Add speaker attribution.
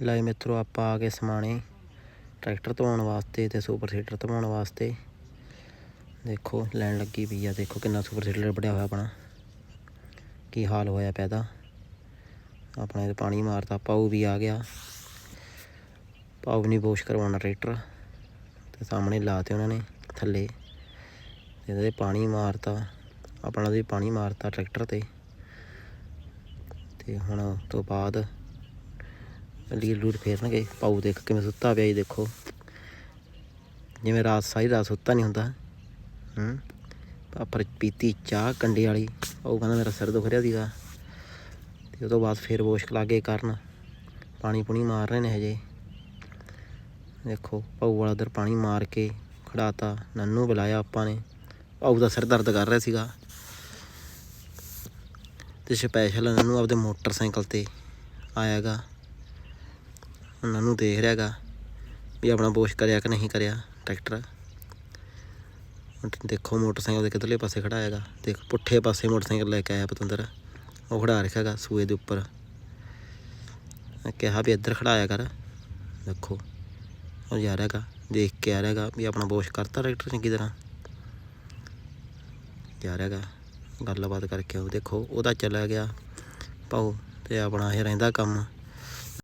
Speaker 1: ਲੈ ਮਿੱਤਰੋ ਆਪਾਂ ਆ ਗਏ ਸਮਾਣੇ ਟਰੈਕਟਰ ਧਵਾਉਣ ਵਾਸਤੇ ਤੇ ਸੁਪਰ ਸੀਡਰ ਧਵਾਉਣ ਵਾਸਤੇ। ਦੇਖੋ ਲੈਣ ਲੱਗੀ ਪਈ ਆ। ਦੇਖੋ ਕਿੰਨਾ ਸੁਪਰ ਸੀਡਰ बढ़िया ਹੋਇਆ ਆਪਣਾ, ਕੀ ਹਾਲ ਹੋਇਆ ਪਿਆ ਇਹਦਾ। ਆਪਣਾ ਇਹ ਪਾਣੀ ਮਾਰਤਾ। ਪਾਊ ਵੀ ਆ ਗਿਆ। ਪਾਊ ਨਹੀਂ ਵਾਸ਼ ਕਰਵਾਉਣਾ ਟਰੈਕਟਰ ਤੇ ਸਾਹਮਣੇ ਲਾਤੇ ਉਹਨਾਂ ਨੇ ਥੱਲੇ, ਇਹਦੇ ਪਾਣੀ ਮਾਰਤਾ। ਆਪਣਾ ਵੀ ਪਾਣੀ ਮਾਰਤਾ ਟਰੈਕਟਰ ਤੇ ਹੁਣ ਉਸ ਤੋਂ ਬਾਅਦ ਲੀਰ ਲੂਰ ਫੇਰਨਗੇ। ਪਾਊ ਦੇਖ ਕਿਵੇਂ ਸੁੱਤਾ ਪਿਆ ਜੀ। ਦੇਖੋ ਜਿਵੇਂ ਰਾਤ ਸਾਰੀ ਰਾਤ ਸੁੱਤਾ ਨਹੀਂ ਹੁੰਦਾ। ਪਰ ਪੀਤੀ ਚਾਹ ਕੰਡੇ ਵਾਲੀ। ਉਹ ਕਹਿੰਦਾ ਮੇਰਾ ਸਿਰ ਦੁਖ ਰਿਹਾ ਸੀਗਾ ਅਤੇ ਉਹ ਤੋਂ ਬਾਅਦ ਫਿਰ ਵਾਸ਼ ਲੱਗੇ ਕਰਨ। ਪਾਣੀ ਪੂਣੀ ਮਾਰ ਰਹੇ ਨੇ ਹਜੇ। ਦੇਖੋ ਭਾਊ ਵਾਲਾ ਉੱਧਰ ਪਾਣੀ ਮਾਰ ਕੇ ਖੜਾਤਾ। ਨੰਨੂ ਬੁਲਾਇਆ ਆਪਾਂ ਨੇ। ਭਾਊ ਦਾ ਸਿਰ ਦਰਦ ਕਰ ਰਿਹਾ ਸੀਗਾ ਅਤੇ ਸਪੈਸ਼ਲ ਨੰਨੂ ਆਪਦੇ ਮੋਟਰਸਾਈਕਲ 'ਤੇ ਆਇਆ ਗਾ। ਨੰਨੂ ਦੇਖ ਰਿਹਾ ਗਾ ਵੀ ਆਪਣਾ ਵਾਸ਼ ਕਰਿਆ ਕਿ ਨਹੀਂ ਕਰਿਆ ਟਰੈਕਟਰ। ਦੇਖੋ ਮੋਟਰਸਾਈਕਲ ਦੇ ਕਿੱਧਰਲੇ ਪਾਸੇ ਖੜਾਇਆ ਗਾ। ਦੇਖ ਪੁੱਠੇ ਪਾਸੇ ਮੋਟਰਸਾਈਕਲ ਲੈ ਕੇ ਆਇਆ ਪਤੰਦਰ। ਉਹ ਖੜਾ ਰੱਖਿਆ ਗਾ ਸੂਏ ਦੇ ਉੱਪਰ। ਕਿਹਾ ਵੀ ਇੱਧਰ ਖੜਾਇਆ ਕਰ। ਦੇਖੋ ਉਹ ਜਾ ਰਿਹਾ ਗਾ, ਦੇਖ ਕੇ ਆ ਰਿਹਾ ਗਾ ਵੀ ਆਪਣਾ ਵਾਸ਼ ਕਰਤਾ ਟਰੈਕਟਰ ਚੰਗੀ ਤਰ੍ਹਾਂ। ਜਾ ਰਿਹਾ ਗਾ ਗੱਲਬਾਤ ਕਰਕੇ। ਉਹ ਦੇਖੋ ਉਹਦਾ ਚਲਾ ਗਿਆ ਭਾਊ ਅਤੇ ਆਪਣਾ ਇਹ ਰਹਿੰਦਾ ਕੰਮ।